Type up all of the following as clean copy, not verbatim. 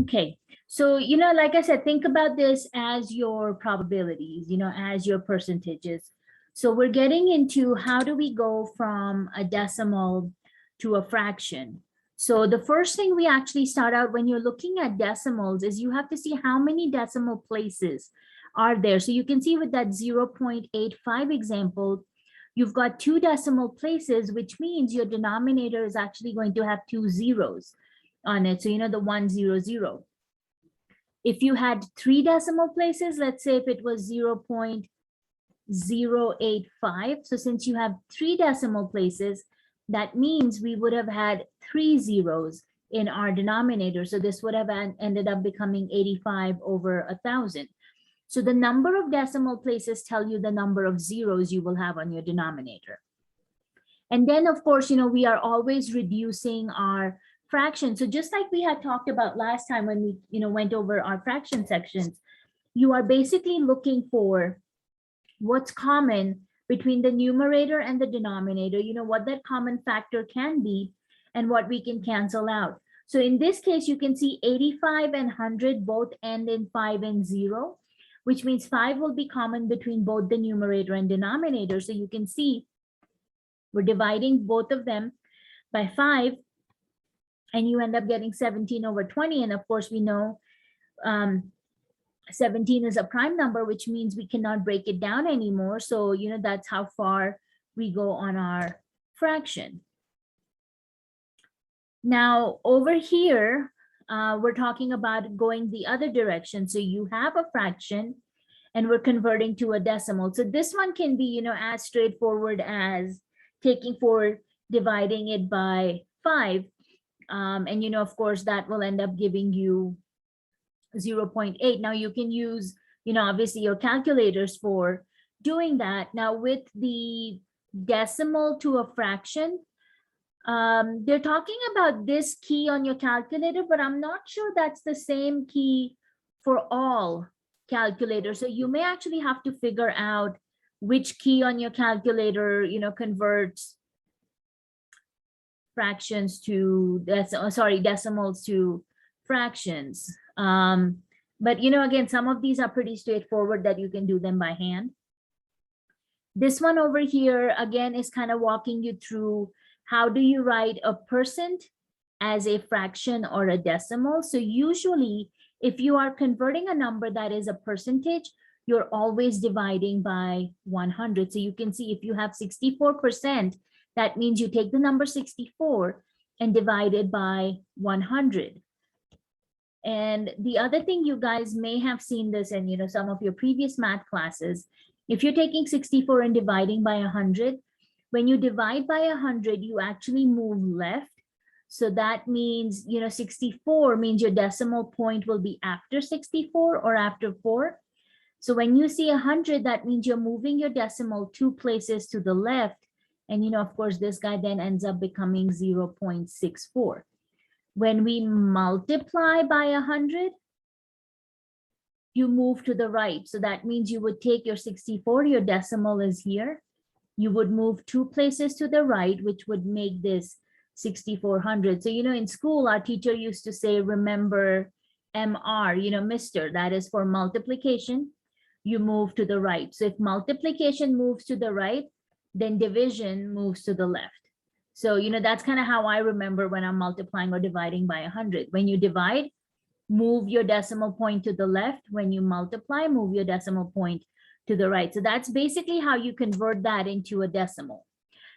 Okay, so, like I said, think about this as your probabilities, as your percentages. So we're getting into how do we go from a decimal to a fraction. So the first thing we actually start out when you're looking at decimals is you have to see how many decimal places are there. So you can see with that 0.85 example, you've got two decimal places, which means your denominator is actually going to have two zeros on it. So, the 100. If you had three decimal places, let's say if it was 0.085. So since you have three decimal places, that means we would have had three zeros in our denominator. So this would have ended up becoming 85 over 1,000. So the number of decimal places tell you the number of zeros you will have on your denominator. And then, of course, we are always reducing our fraction. So just like we had talked about last time when we, went over our fraction sections, you are basically looking for what's common between the numerator and the denominator, what that common factor can be and what we can cancel out. So in this case, you can see 85 and 100 both end in 5 and 0, which means 5 will be common between both the numerator and denominator. So you can see we're dividing both of them by 5, and you end up getting 17 over 20. And of course, we know 17 is a prime number, which means we cannot break it down anymore. So, that's how far we go on our fraction. Now, over here, we're talking about going the other direction. So you have a fraction and we're converting to a decimal. So this one can be, as straightforward as taking 4, dividing it by 5. And, of course, that will end up giving you 0.8. Now you can use, obviously your calculators for doing that. Now with the decimal to a fraction, they're talking about this key on your calculator, but I'm not sure that's the same key for all calculators. So you may actually have to figure out which key on your calculator, converts fractions to decimals to fractions. But again, some of these are pretty straightforward that you can do them by hand. This one over here, again, is kind of walking you through how do you write a percent as a fraction or a decimal. So usually, if you are converting a number that is a percentage, you're always dividing by 100. So you can see if you have 64%, that means you take the number 64 and divide it by 100. And the other thing, you guys may have seen this in some of your previous math classes. If you're taking 64 and dividing by 100, when you divide by 100, you actually move left. So that means 64 means your decimal point will be after 64 or after 4. So when you see 100, that means you're moving your decimal 2 places to the left. And of course, this guy then ends up becoming 0.64. When we multiply by 100, you move to the right. So that means you would take your 64, your decimal is here. You would move 2 places to the right, which would make this 6,400. So, in school, our teacher used to say, remember MR, Mr., that is for multiplication. You move to the right. So if multiplication moves to the right, then division moves to the left. So, that's kind of how I remember when I'm multiplying or dividing by 100. When you divide, move your decimal point to the left. When you multiply, move your decimal point to the right. So that's basically how you convert that into a decimal.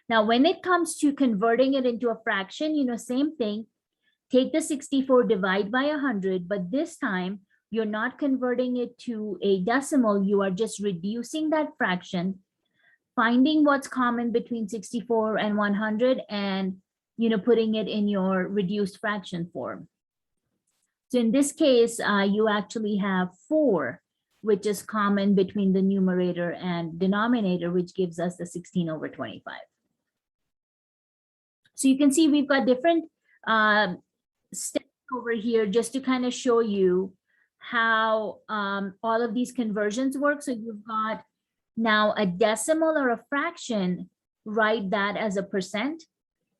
Now, when it comes to converting it into a fraction, same thing. Take the 64, divide by 100, but this time you're not converting it to a decimal. You are just reducing that fraction, finding what's common between 64 and 100 and, putting it in your reduced fraction form. So in this case, you actually have 4, which is common between the numerator and denominator, which gives us the 16 over 25. So you can see we've got different steps over here just to kind of show you how all of these conversions work. So you've got now a decimal or a fraction, write that as a percent.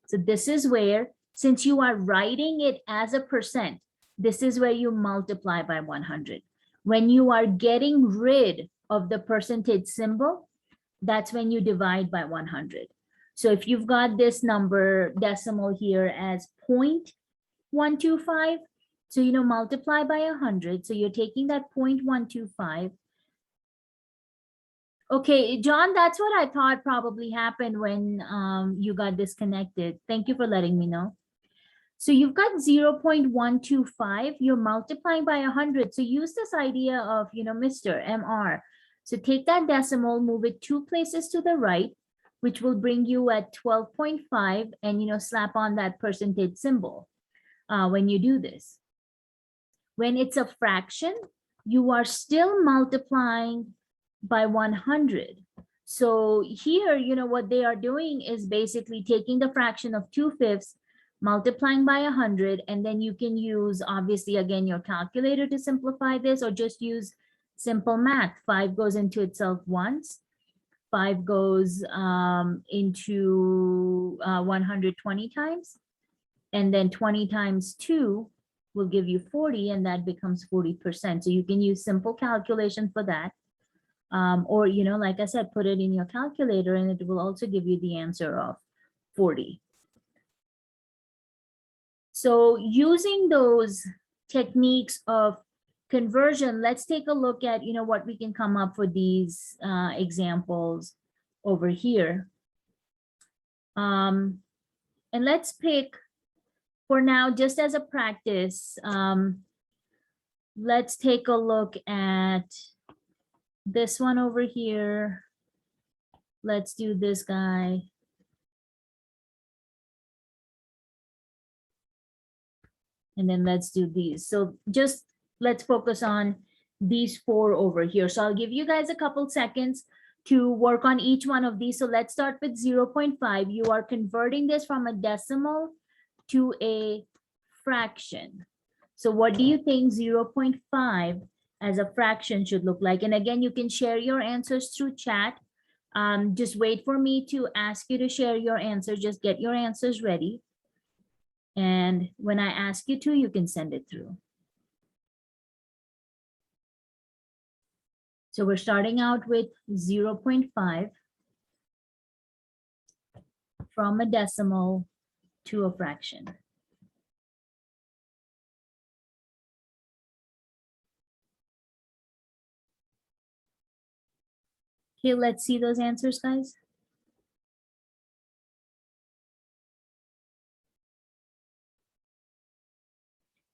So this is where, since you are writing it as a percent, this is where you multiply by 100. When you are getting rid of the percentage symbol, that's when you divide by 100. So if you've got this number decimal here as 0.125, so, multiply by 100. So you're taking that 0.125. Okay, John, that's what I thought probably happened when you got disconnected. Thank you for letting me know. So you've got 0.125, you're multiplying by 100. So use this idea of, Mr. MR. So take that decimal, move it 2 places to the right, which will bring you at 12.5, and, slap on that percentage symbol when you do this. When it's a fraction, you are still multiplying by 100. So here, what they are doing is basically taking the fraction of 2/5, multiplying by 100, and then you can use, obviously, again, your calculator to simplify this, or just use simple math. 5 goes into itself once. 5 goes into 120 times. And then 20 times 2 will give you 40, and that becomes 40%. So you can use simple calculation for that. Or, like I said, put it in your calculator, and it will also give you the answer of 40. So using those techniques of conversion, let's take a look at, what we can come up for these examples over here. And let's pick, for now, just as a practice, let's take a look at this one over here. Let's do this guy. And then let's do these. So just let's focus on these 4 over here. So I'll give you guys a couple seconds to work on each one of these. So let's start with 0.5. You are converting this from a decimal to a fraction. So what do you think 0.5 as a fraction should look like? And again, you can share your answers through chat. Just wait for me to ask you to share your answer. Just get your answers ready. And when I ask you to, you can send it through. So we're starting out with 0.5 from a decimal to a fraction. Okay, let's see those answers, guys.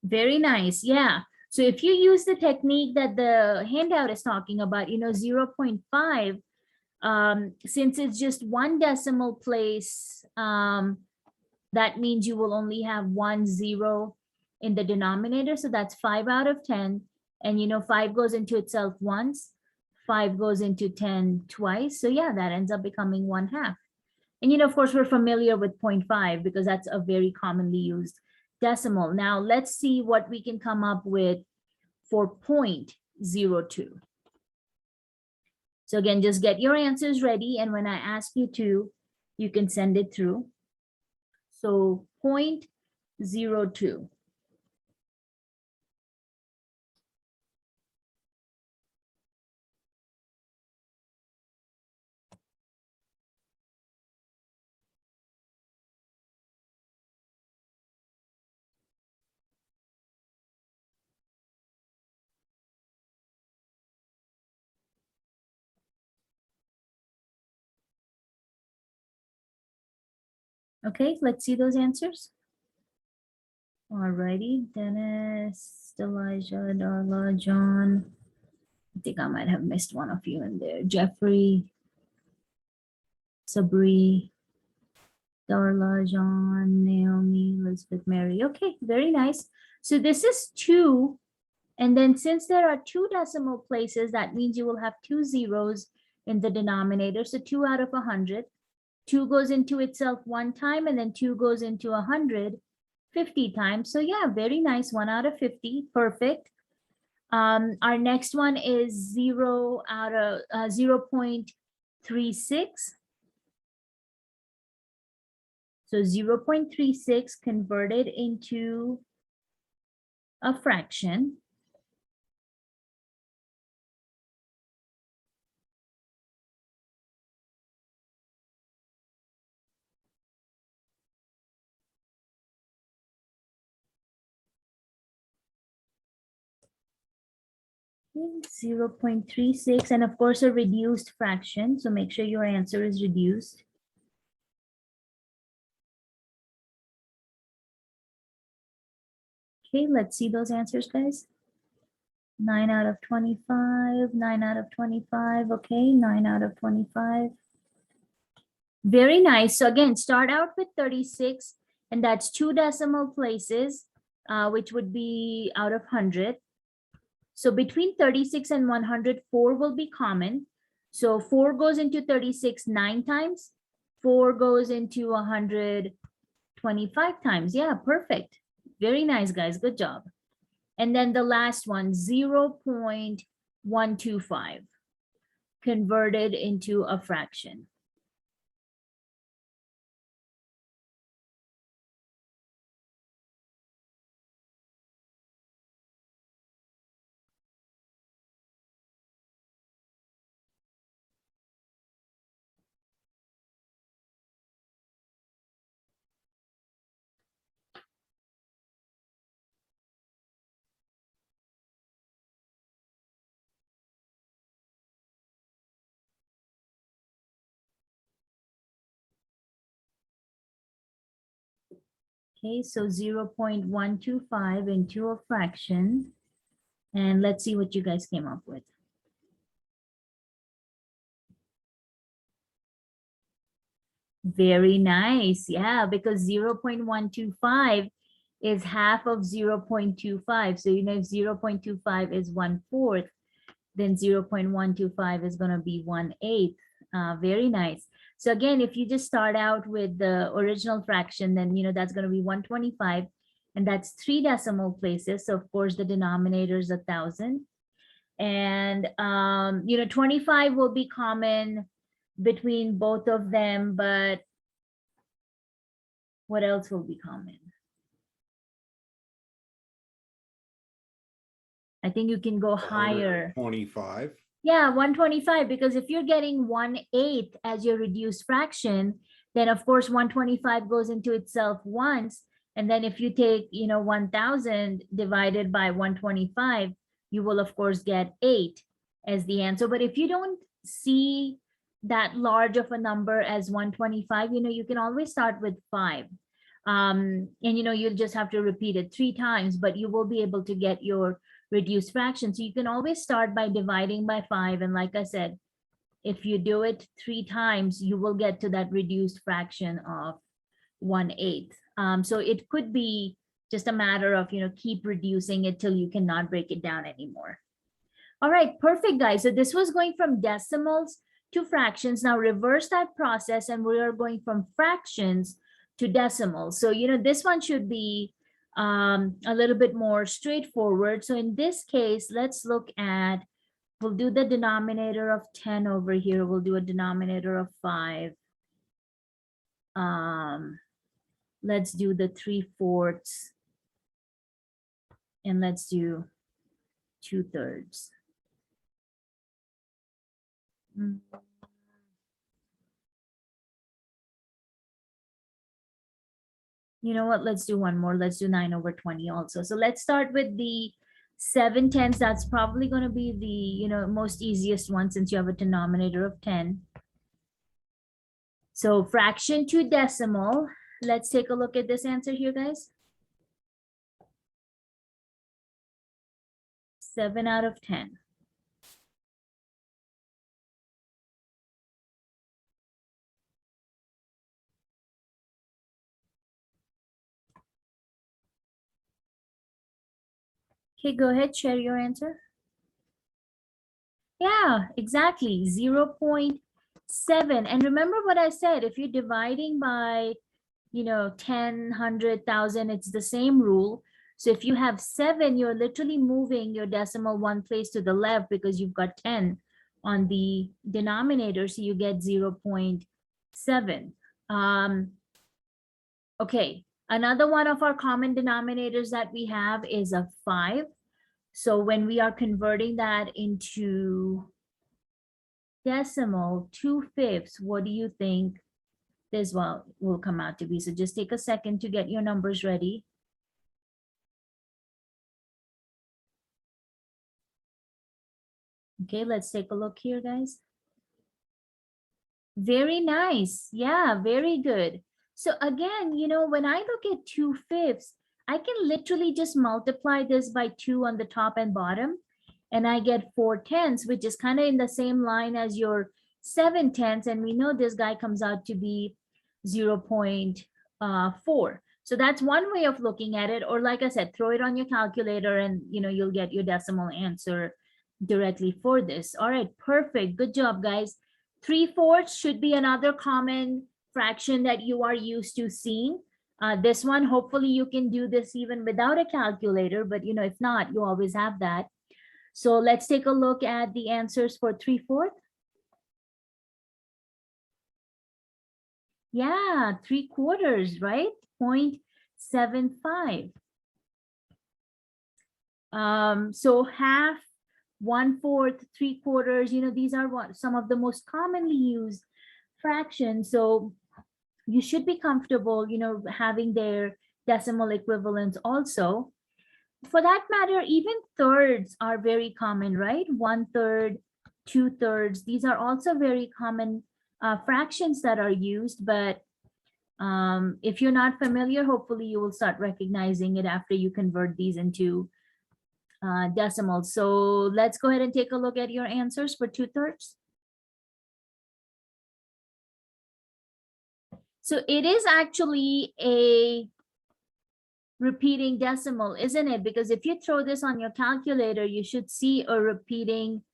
Very nice. Yeah. So if you use the technique that the handout is talking about, 0.5, since it's just one decimal place, that means you will only have 1 0 in the denominator. So that's 5 out of 10. And 5 goes into itself once, 5 goes into 10 twice. So yeah, that ends up becoming 1/2. And of course, we're familiar with 0.5 because that's a very commonly used decimal. Now let's see what we can come up with for 0.02. So again, just get your answers ready, and when I ask you to, you can send it through. So 0.02. Okay, let's see those answers. Alrighty, Dennis, Elijah, Darla, John. I think I might have missed one of you in there. Jeffrey, Sabri, Darla, John, Naomi, Elizabeth, Mary. Okay, very nice. So this is 2. And then since there are 2 decimal places, that means you will have 2 zeros in the denominator. So 2 out of 100. 2 goes into itself 1 time, and then 2 goes into 100 50 times. So yeah, very nice. 1 out of 50. Perfect. Our next one is 0 out of 0.36. So 0.36 converted into a fraction. Okay, 0.36, and of course a reduced fraction. So make sure your answer is reduced. Okay, let's see those answers, guys. 9 out of 25, 9 out of 25. Okay, 9 out of 25. Very nice. So again, start out with 36, and that's 2 decimal places, which would be out of 100. So between 36 and 100, 4 will be common. So 4 goes into 36 9 times. 4 goes into 125 times. Yeah, perfect. Very nice, guys. Good job. And then the last one, 0.125, converted into a fraction. Okay, so 0.125 into a fraction. And let's see what you guys came up with. Very nice. Yeah, because 0.125 is half of 0.25. So, if 0.25 is 1/4, then 0.125 is going to be 1/8. Very nice. So again, if you just start out with the original fraction, then, that's going to be 125, and that's 3 decimal places. So of course, the denominator is 1,000. And, 25 will be common between both of them, but what else will be common? I think you can go higher. 25. Yeah, 125, because if you're getting 1/8 as your reduced fraction, then of course 125 goes into itself once. And then if you take, 1,000 divided by 125, you will of course get 8 as the answer. But if you don't see that large of a number as 125, you can always start with 5. And you'll just have to repeat it 3 times, but you will be able to get your reduced fraction. So you can always start by dividing by 5. And like I said, if you do it 3 times, you will get to that reduced fraction of 1/8. So it could be just a matter of, keep reducing it till you cannot break it down anymore. All right, perfect, guys. So this was going from decimals to fractions. Now reverse that process, and we are going from fractions to decimals. So, this one should be a little bit more straightforward. So in this case, let's look at, we'll do the denominator of 10 over here. We'll do a denominator of 5. Let's do the 3/4, and let's do 2/3. You know what? Let's do one more. Let's do 9 over 20 also. So let's start with the 7/10. That's probably going to be the, most easiest one, since you have a denominator of 10. So fraction to decimal. Let's take a look at this answer here, guys. 7 out of 10. Okay, go ahead, share your answer. Yeah, exactly, 0.7. And remember what I said, if you're dividing by, 10, 100,000, it's the same rule. So if you have 7, you're literally moving your decimal 1 place to the left, because you've got 10 on the denominator, so you get 0.7. Okay, Another one of our common denominators that we have is a 5. So when we are converting that into decimal, 2/5, what do you think this will come out to be? So just take a second to get your numbers ready. Okay, let's take a look here, guys. Very nice. Yeah, very good. So again, when I look at 2/5, I can literally just multiply this by 2 on the top and bottom, and I get 4/10, which is kind of in the same line as your 7/10, and we know this guy comes out to be 0.4. So that's one way of looking at it. Or like I said, throw it on your calculator and you'll get your decimal answer directly for this. All right, perfect. Good job, guys. 3/4 should be another common fraction that you are used to seeing. This one, hopefully you can do this even without a calculator, but if not, you always have that. So let's take a look at the answers for 3/4. Yeah, 3/4, right? 0.75. So half, 1/4, 3/4, these are some of the most commonly used fractions. So you should be comfortable, having their decimal equivalents also. For that matter, even thirds are very common, right? 1/3, 2/3, these are also very common fractions that are used, but if you're not familiar, hopefully you will start recognizing it after you convert these into decimals. So let's go ahead and take a look at your answers for 2/3. So it is actually a repeating decimal, isn't it? Because if you throw this on your calculator, you should see a repeating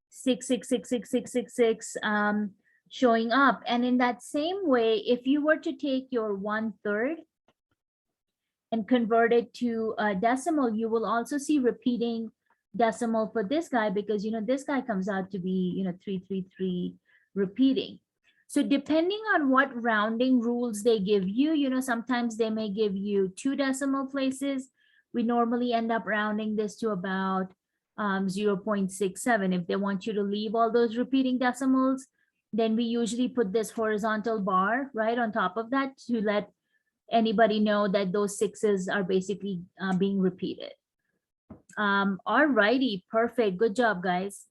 6666666 showing up. And in that same way, if you were to take your 1/3 and convert it to a decimal, you will also see repeating decimal for this guy, because this guy comes out to be 333 repeating. So depending on what rounding rules they give you, sometimes they may give you 2 decimal places. We normally end up rounding this to about 0.67. If they want you to leave all those repeating decimals, then we usually put this horizontal bar right on top of that to let anybody know that those 6s are basically being repeated. All righty, perfect. Good job, guys.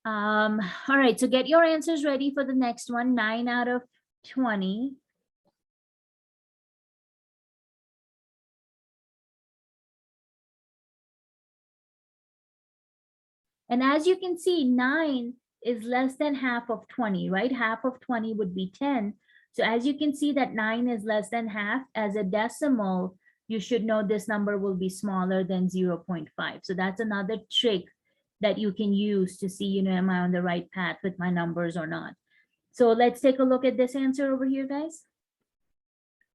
All right, so get your answers ready for the next one. 9 out of 20. And as you can see, 9 is less than half of 20, right? Half of 20 would be 10. So as you can see that 9 is less than half. As a decimal, you should know this number will be smaller than 0.5. So that's another trick that you can use to see, am I on the right path with my numbers or not? So let's take a look at this answer over here, guys.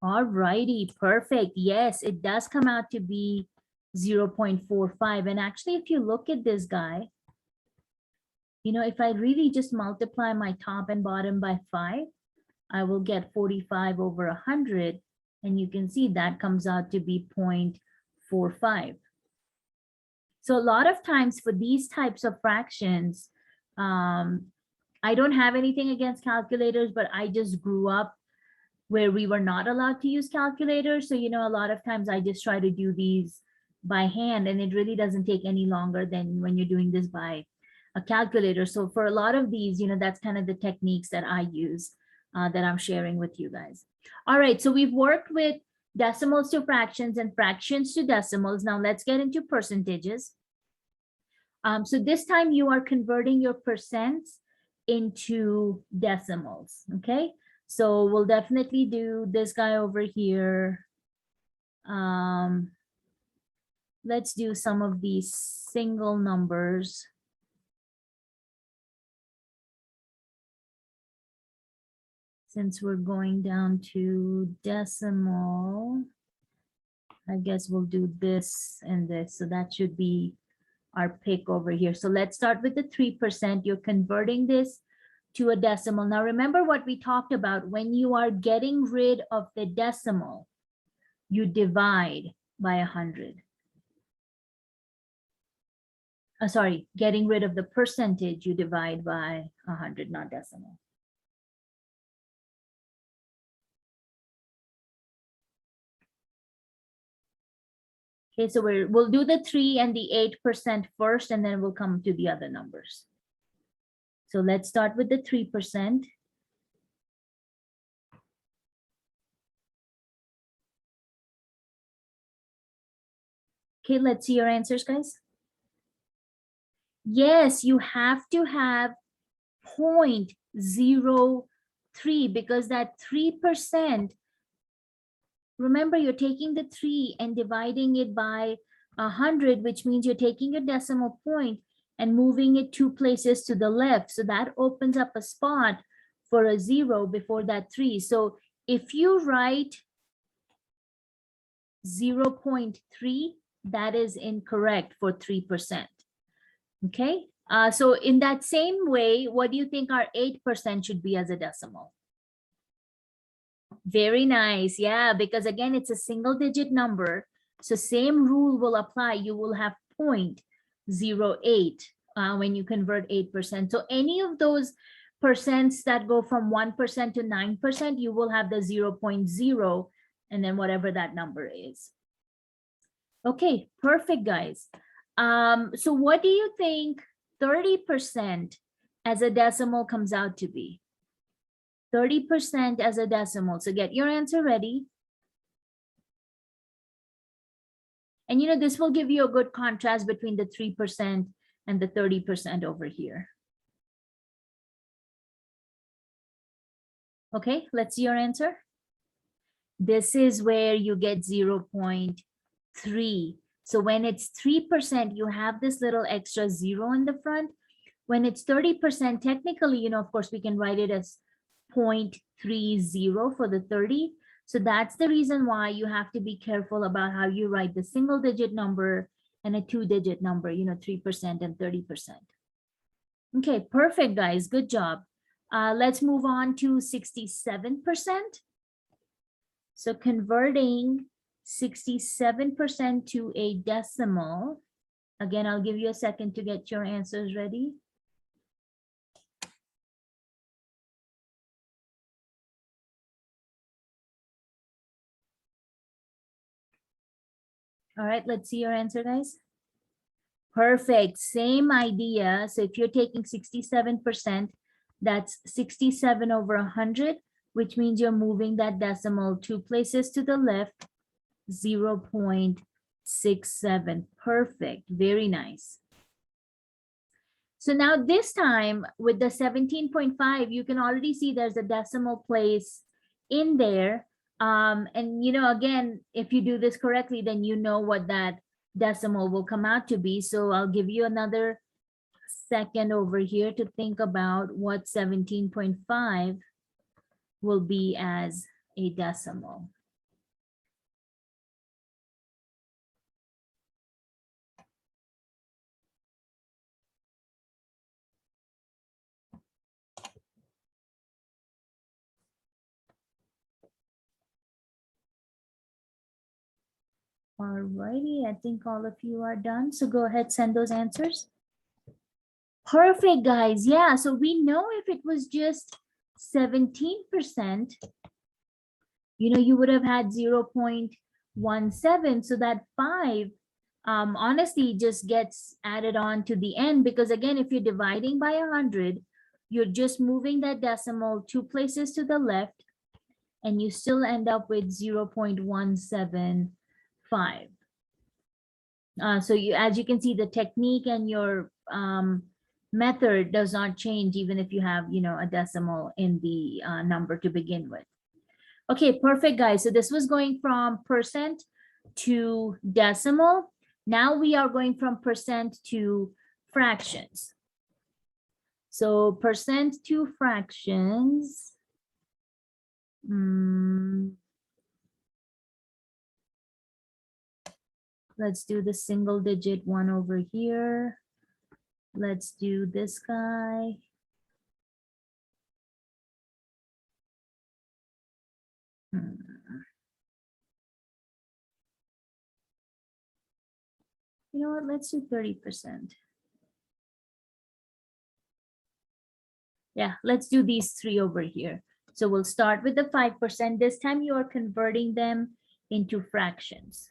All righty, perfect. Yes, it does come out to be 0.45. And actually, if you look at this guy, if I really just multiply my top and bottom by 5, I will get 45 over 100. And you can see that comes out to be 0.45. So a lot of times for these types of fractions, I don't have anything against calculators, but I just grew up where we were not allowed to use calculators. So, a lot of times I just try to do these by hand, and it really doesn't take any longer than when you're doing this by a calculator. So for a lot of these, that's kind of the techniques that I use that I'm sharing with you guys. All right, so we've worked with decimals to fractions and fractions to decimals. Now let's get into percentages. So this time you are converting your percents into decimals, okay? So we'll definitely do this guy over here. Let's do some of these single numbers. Since we're going down to decimal, I guess we'll do this and this. So that should be our pick over here. So let's start with the 3%. You're converting this to a decimal. Now remember what we talked about. When you are getting rid of the decimal, you divide by 100. Sorry, getting rid of the percentage, you divide by 100, not decimal. Okay, so we'll do the 3 and the 8% first, and then we'll come to the other numbers. So let's start with the 3%. Okay, let's see your answers, guys. Yes, you have to have 0.03 because that 3%, remember you're taking the 3 and dividing it by 100, which means you're taking a decimal point and moving it 2 places to the left. So that opens up a spot for a 0 before that 3. So if you write 0.3, that is incorrect for 3%. Okay, so in that same way, what do you think our 8% should be as a decimal? Very nice. Yeah, because again, it's a single digit number. So same rule will apply. You will have 0.08 when you convert 8%. So any of those percents that go from 1% to 9%, you will have the 0.0 and then whatever that number is. Okay, perfect, guys. So what do you think 30% as a decimal comes out to be? 30% as a decimal. So get your answer ready. And you know, this will give you a good contrast between the 3% and the 30% over here. Okay, let's see your answer. This is where you get 0.3. So when it's 3%, you have this little extra 0 in the front. When it's 30%, technically, you know, of course, we can write it as 0.30 for the 30. So that's the reason why you have to be careful about how you write the single digit number and a 2-digit number, you know, 3% and 30%. Okay, perfect, guys. Good job. Let's move on to 67%. So converting 67% to a decimal. Again, I'll give you a second to get your answers ready. All right, let's see your answer, guys. Perfect, same idea. So if you're taking 67%, that's 67 over 100, which means you're moving that decimal 2 places to the left, 0.67. Perfect, very nice. So now this time with the 17.5, you can already see there's a decimal place in there. And you know, again, if you do this correctly, then you know what that decimal will come out to be. So I'll give you another second over here to think about what 17.5 will be as a decimal. Alrighty, I think all of you are done. So go ahead, send those answers. Perfect, guys. Yeah, so we know if it was just 17%, you know, you would have had 0.17. So that 5 honestly just gets added on to the end, because again, if you're dividing by 100, you're just moving that decimal 2 places to the left, and you still end up with 0.175. So you, as you can see, the technique and your method does not change even if you have, you know, a decimal in the number to begin with. Okay, perfect, guys. So this was going from percent to decimal. Now we are going from percent to fractions. So percent to fractions. Let's do the single digit one over here. Let's do this guy. You know what, let's do 30%. Yeah, let's do these three over here. So we'll start with the 5%. This time you are converting them into fractions.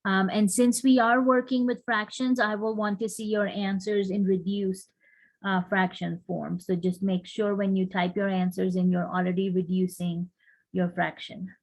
And since we are working with fractions, I will want to see your answers in reduced fraction form. So just make sure when you type your answers in, you're already reducing your fraction.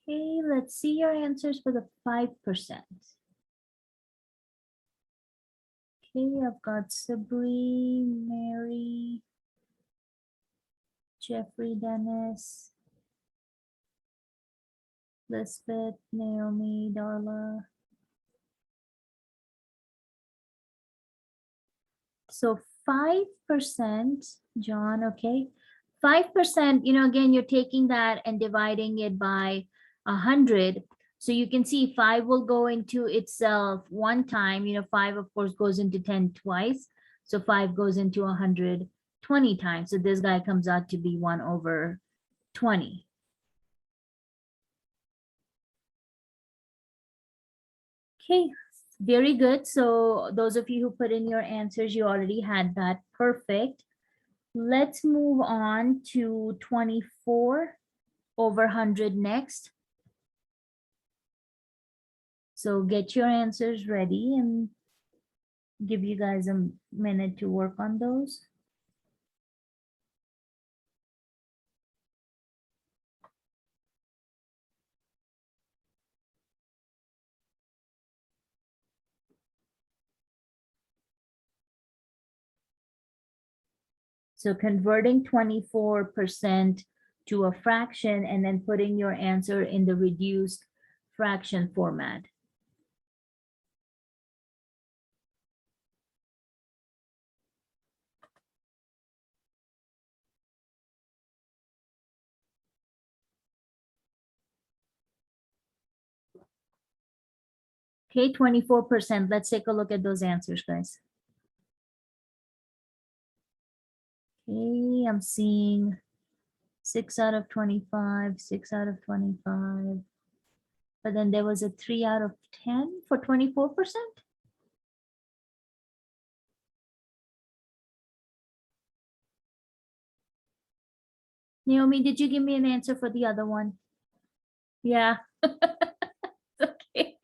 Okay, let's see your answers for the 5%. Okay, I've got Sabri, Mary, Jeffrey, Dennis, Lisbeth, Naomi, Darla. So 5%, John, okay. 5%, again, you're taking that and dividing it by 100. So you can see 5 will go into itself one time. 5, of course, goes into 10 twice. So 5 goes into 100 20 times. So this guy comes out to be 1/20. Okay, very good. So those of you who put in your answers, you already had that. Perfect. Let's move on to 24/100 next. So get your answers ready and give you guys a minute to work on those. So converting 24% to a fraction and then putting your answer in the reduced fraction format. Okay, 24%. Let's take a look at those answers, guys. Okay, I'm seeing 6 out of 25, 6 out of 25. But then there was a 3 out of 10 for 24%. Naomi, did you give me an answer for the other one? Yeah. Okay.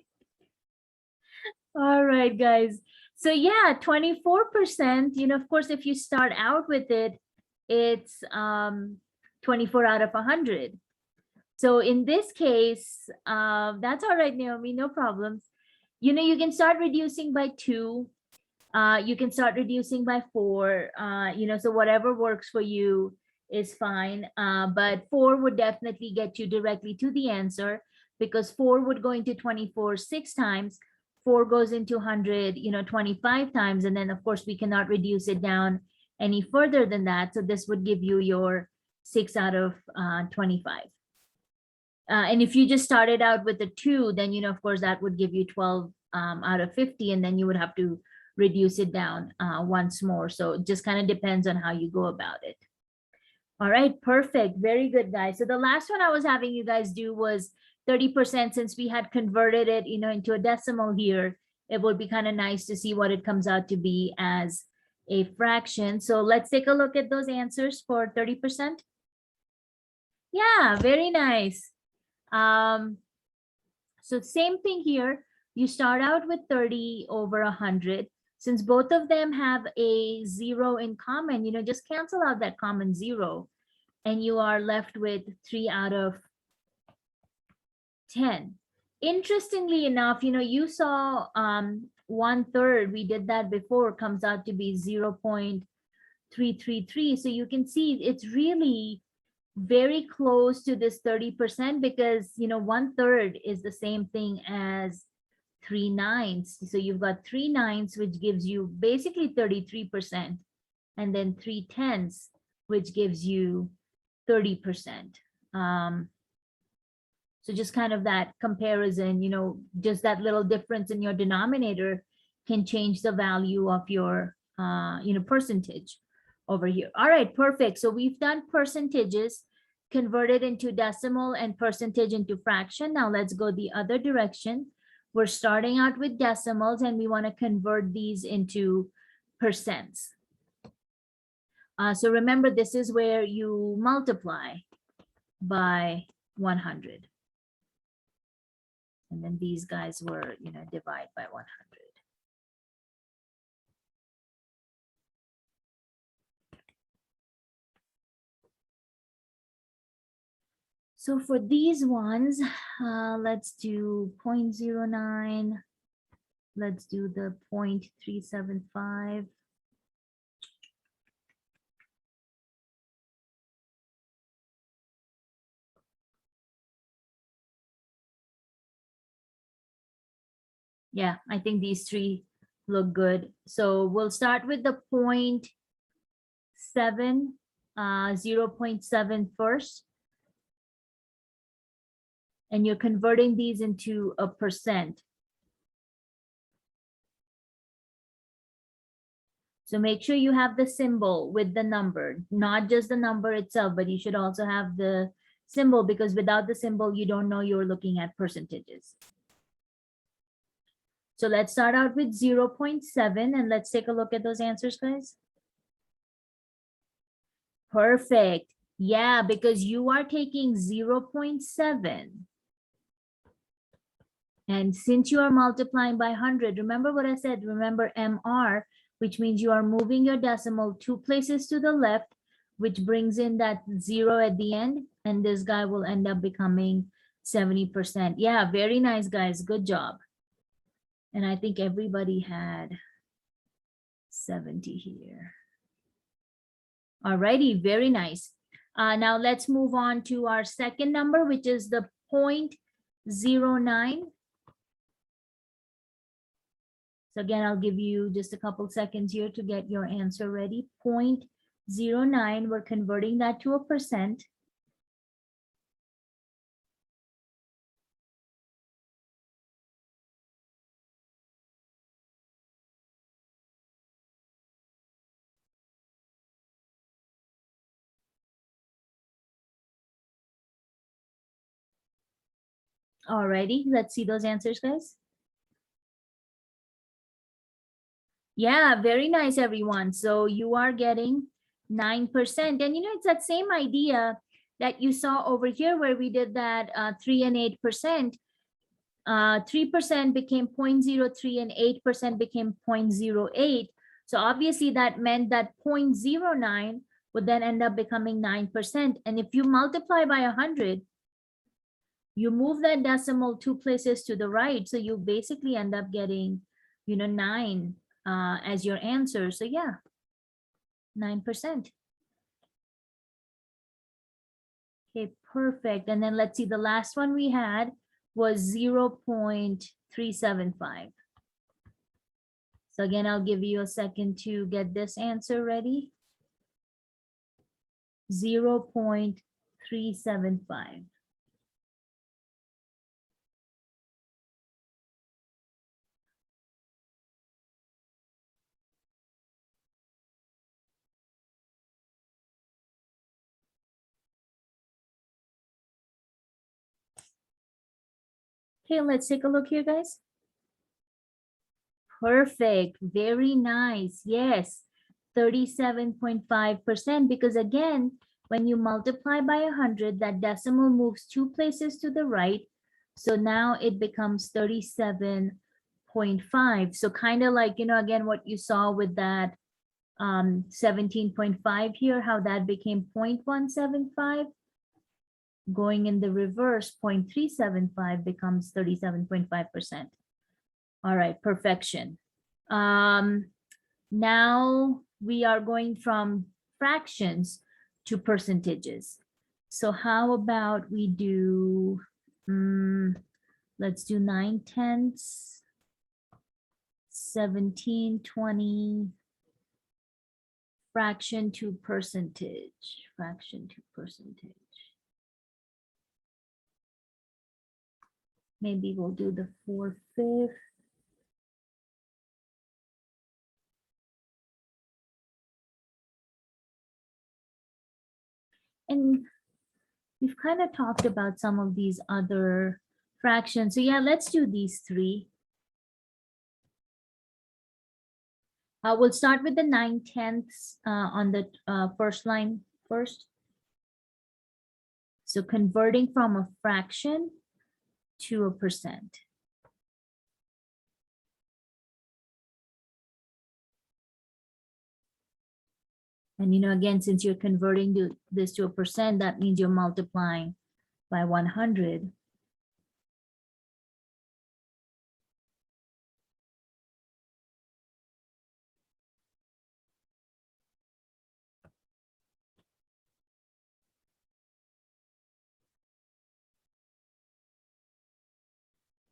All right, guys. So yeah, 24%, of course, if you start out with it, it's 24 out of 100. So in this case, that's all right, Naomi, no problems. You can start reducing by 2. You can start reducing by 4. So whatever works for you is fine. But 4 would definitely get you directly to the answer, because 4 would go into 24 6 times. 4 goes into 100, 25 times. And then, of course, we cannot reduce it down any further than that. So this would give you your 6 out of 25. And if you just started out with a 2, then, of course, that would give you 12 out of 50. And then you would have to reduce it down once more. So it just kind of depends on how you go about it. All right, perfect. Very good, guys. So the last one I was having you guys do was 30%. Since we had converted it, into a decimal here, it would be kind of nice to see what it comes out to be as a fraction. So let's take a look at those answers for 30%. Yeah, very nice. So same thing here. You start out with 30/100. Since both of them have a 0 in common, just cancel out that common 0. And you are left with 3 out of 10. Interestingly enough, you saw 1/3, we did that before, comes out to be 0.333. So you can see it's really very close to this 30% because 1/3 is the same thing as 3/9. So you've got 3/9, which gives you basically 33%, and then 3/10, which gives you 30%. So just kind of that comparison, just that little difference in your denominator can change the value of your, percentage over here. All right, perfect. So we've done percentages, converted into decimal, and percentage into fraction. Now let's go the other direction. We're starting out with decimals and we want to convert these into percents. So remember, this is where you multiply by 100. And then these guys were, divide by 100. So for these ones, let's do 0.09. Let's do the 0.375. Yeah, I think these three look good. So we'll start with the 0.7, 0.7 first. And you're converting these into a percent. So make sure you have the symbol with the number, not just the number itself, but you should also have the symbol, because without the symbol, you don't know you're looking at percentages. So let's start out with 0.7 and let's take a look at those answers, guys. Perfect. Yeah, because you are taking 0.7. And since you are multiplying by 100, remember what I said, remember MR, which means you are moving your decimal 2 places to the left, which brings in that 0 at the end, and this guy will end up becoming 70%. Yeah, very nice, guys. Good job. And I think everybody had 70 here. All righty, very nice. Now let's move on to our second number, which is the 0.09. So again, I'll give you just a couple seconds here to get your answer ready. 0.09, we're converting that to a percent. Alrighty, let's see those answers, guys. Yeah, very nice, everyone. So you are getting 9%. And it's that same idea that you saw over here where we did that 3 and 8%. 3% became 0.03 and 8% became 0.08. So obviously that meant that 0.09 would then end up becoming 9%. And if you multiply by 100, you move that decimal 2 places to the right. So you basically end up getting, 9 as your answer. So yeah, 9%. Okay, perfect. And then let's see, the last one we had was 0.375. So again, I'll give you a second to get this answer ready. 0.375. Okay, let's take a look here, guys. Perfect. Very nice. Yes, 37.5%. Because again, when you multiply by 100, that decimal moves 2 places to the right. So now it becomes 37.5. So kind of like, again, what you saw with that 17.5 here, how that became 0.175. Going in the reverse, 0.375 becomes 37.5%. All right, perfection. Now we are going from fractions to percentages. So how about we do, let's do 9/10, 17, 20, fraction to percentage, fraction to percentage. Maybe we'll do the 4/5. And we've kind of talked about some of these other fractions. So yeah, let's do these three. We'll start with the 9/10 on the first line first. So converting from a fraction to a percent. And again, since you're converting this to a percent, that means you're multiplying by 100.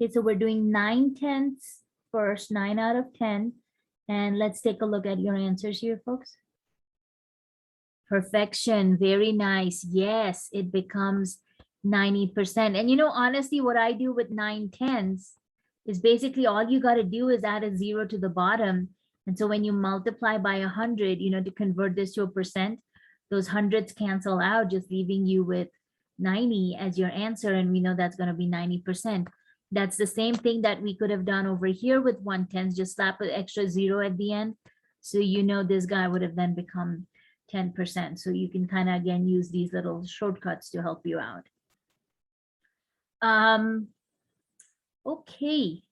Okay, so we're doing 9/10 first, 9 out of 10. And let's take a look at your answers here, folks. Perfection, very nice. Yes, it becomes 90%. And honestly, what I do with 9/10 is basically all you got to do is add a 0 to the bottom. And so when you multiply by 100, to convert this to a percent, those hundreds cancel out, just leaving you with 90 as your answer. And we know that's going to be 90%. That's the same thing that we could have done over here with 1/10, just slap an extra 0 at the end. So this guy would have then become 10%. So you can kind of, again, use these little shortcuts to help you out. Okay,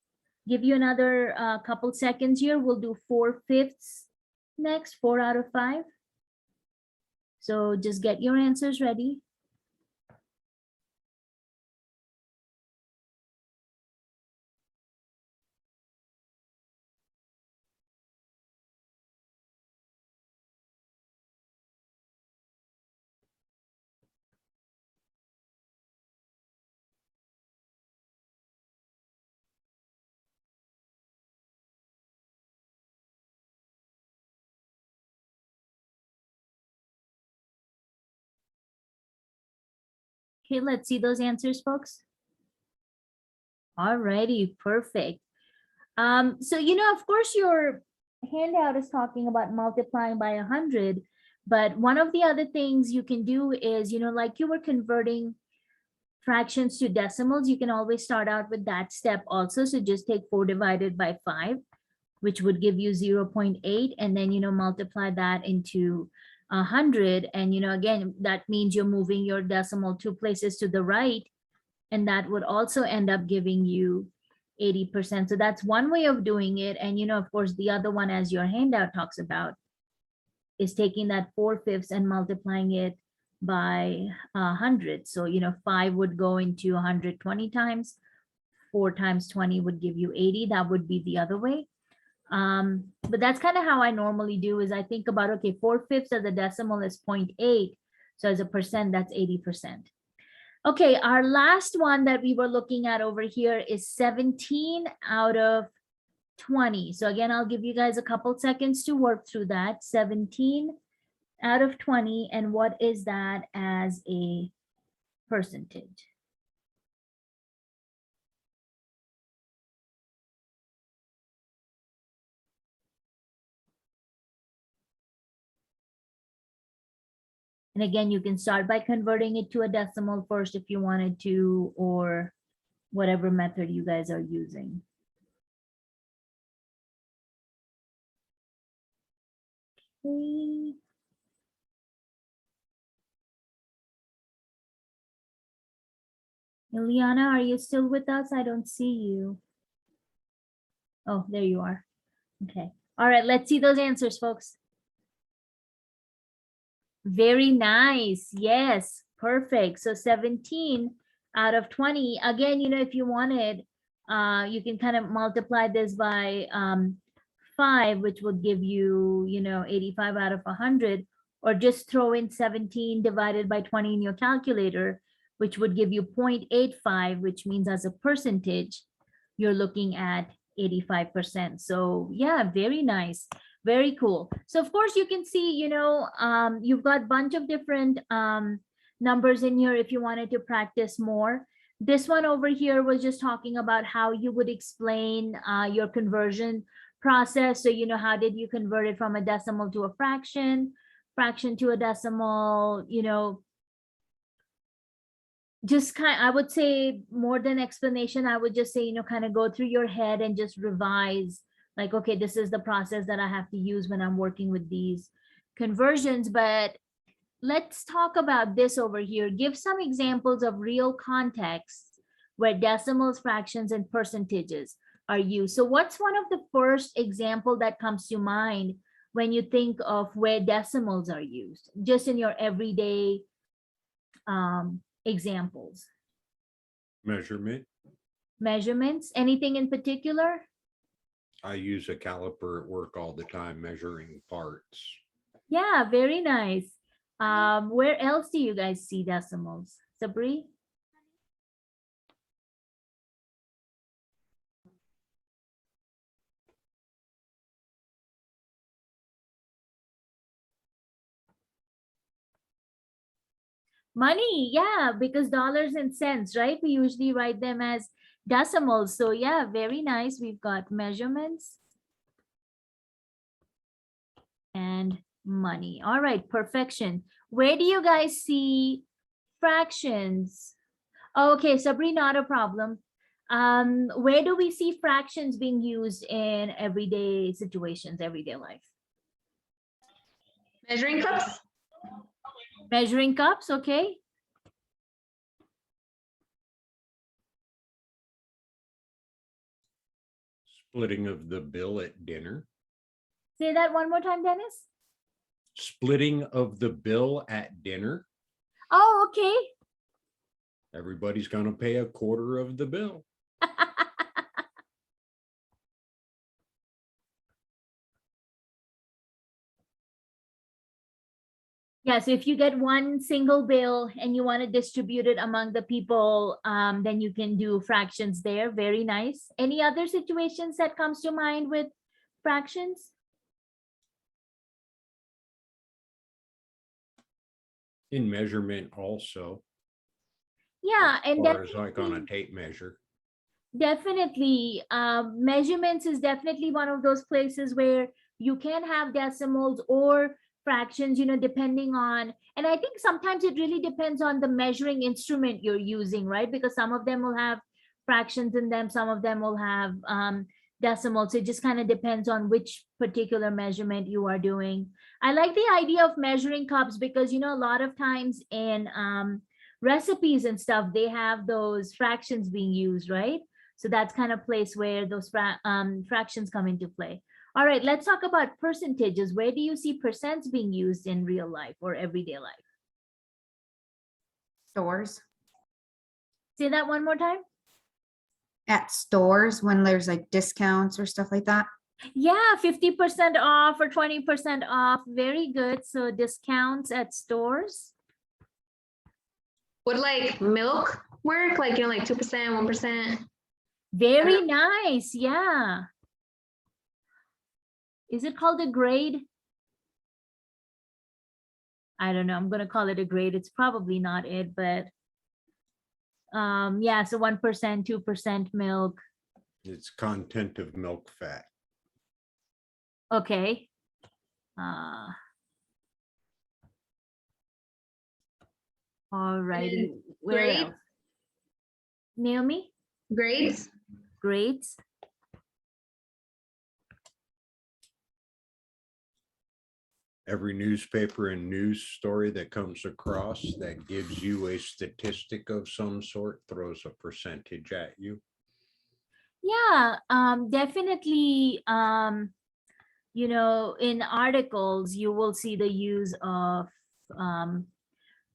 give you another couple seconds here. We'll do 4/5 next, 4 out of 5. So just get your answers ready. Okay, let's see those answers, folks. All righty, perfect. So, of course, your handout is talking about multiplying by 100, but one of the other things you can do is, like you were converting fractions to decimals, you can always start out with that step also. So just take 4 divided by 5, which would give you 0.8, and then, multiply that into 100. And, again, that means you're moving your decimal 2 places to the right, and that would also end up giving you 80%. So that's one way of doing it. And, of course, the other one, as your handout talks about, is taking that 4/5 and multiplying it by 100. So, 5 would go into 120 times. 4 times 20 would give you 80. That would be the other way. But that's kind of how I normally do, is I think about, okay, 4/5 as a decimal is 0.8. So as a percent, that's 80%. Okay, our last one that we were looking at over here is 17 out of 20. So again, I'll give you guys a couple seconds to work through that. 17 out of 20, and what is that as a percentage? And again, you can start by converting it to a decimal first if you wanted to, or whatever method you guys are using. Okay. Ileana, are you still with us? I don't see you. Oh, there you are. Okay. All right, let's see those answers, folks. Very nice. Yes, Perfect. So 17 out of 20. Again, if you wanted, you can kind of multiply this by 5, which would give you, 85 out of 100, or just throw in 17 divided by 20 in your calculator, which would give you 0.85, which means as a percentage, you're looking at 85%. So yeah, very nice. Very cool. So of course you can see, you've got a bunch of different numbers in here if you wanted to practice more. This one over here was just talking about how you would explain your conversion process. So, how did you convert it from a decimal to a fraction to a decimal, just I would say more than explanation, I would just say, kind of go through your head and just revise, like, okay, this is the process that I have to use when I'm working with these conversions. But let's talk about this over here. Give some examples of real contexts where decimals, fractions, and percentages are used. So what's one of the first example that comes to mind when you think of where decimals are used, just in your everyday examples? Measurements, anything in particular? I use a caliper at work all the time, measuring parts. Yeah, very nice. Where else do you guys see decimals? Sabri? Money, yeah, because dollars and cents, right? We usually write them as decimals. So yeah, very nice. We've got measurements and money. All right, perfection. Where do you guys see fractions? Okay, Sabri, not a problem. Where do we see fractions being used in everyday situations, everyday life? Measuring cups. Measuring cups, okay. Splitting of the bill at dinner. Say that one more time, Dennis. Splitting of the bill at dinner. Oh, okay. Everybody's going to pay a quarter of the bill. Yeah, so if you get one single bill and you want to distribute it among the people, then you can do fractions there. Very nice. Any other situations that comes to mind with fractions? In measurement also. Yeah, as and far as like on a tape measure. definitely, measurements is definitely one of those places where you can have decimals or fractions, depending on, and I think sometimes it really depends on the measuring instrument you're using, right? Because some of them will have fractions in them, some of them will have decimals. It just kind of depends on which particular measurement you are doing. I like the idea of measuring cups because, a lot of times in recipes and stuff, they have those fractions being used, right? So that's kind of place where those fractions come into play. All right, let's talk about percentages. Where do you see percents being used in real life or everyday life? Stores. Say that one more time. At stores when there's like discounts or stuff like that. Yeah, 50% off or 20% off. Very good. So discounts at stores. Would like milk work? Like, like 2%, 1%? Very nice. Yeah. Is it called a grade? I don't know. I'm going to call it a grade. It's probably not it, but yeah, so 1%, 2% milk. It's content of milk fat. Okay. All righty. Where grade? else? Naomi? Grades. Grades. Every newspaper and news story that comes across that gives you a statistic of some sort throws a percentage at you. Yeah, definitely. In articles, you will see the use of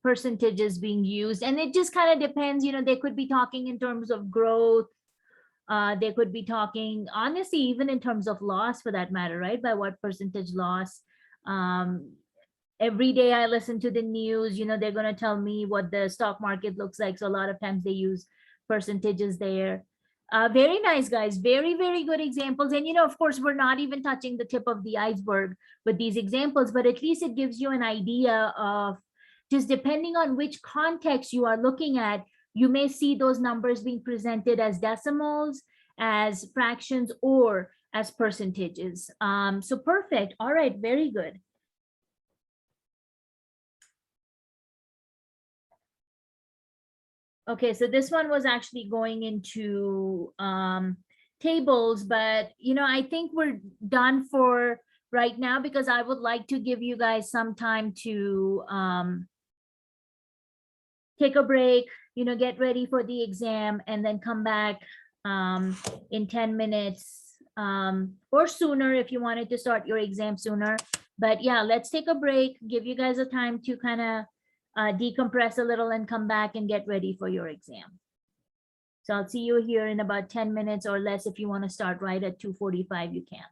percentages being used. And it just kind of depends, they could be talking in terms of growth. They could be talking, honestly, even in terms of loss for that matter, right? By what percentage loss. Every day I listen to the news, they're going to tell me what the stock market looks like. So a lot of times they use percentages there. Very nice, guys. Very, very good examples. And, of course, we're not even touching the tip of the iceberg with these examples, but at least it gives you an idea of just depending on which context you are looking at, you may see those numbers being presented as decimals, as fractions, or as percentages. So perfect. All right. Very good. Okay, so this one was actually going into tables, but I think we're done for right now because I would like to give you guys some time to take a break, get ready for the exam, and then come back in 10 minutes or sooner if you wanted to start your exam sooner. But yeah, let's take a break, give you guys a time to kind of decompress a little and come back and get ready for your exam. So I'll see you here in about 10 minutes or less. If you want to start right at 2:45, you can.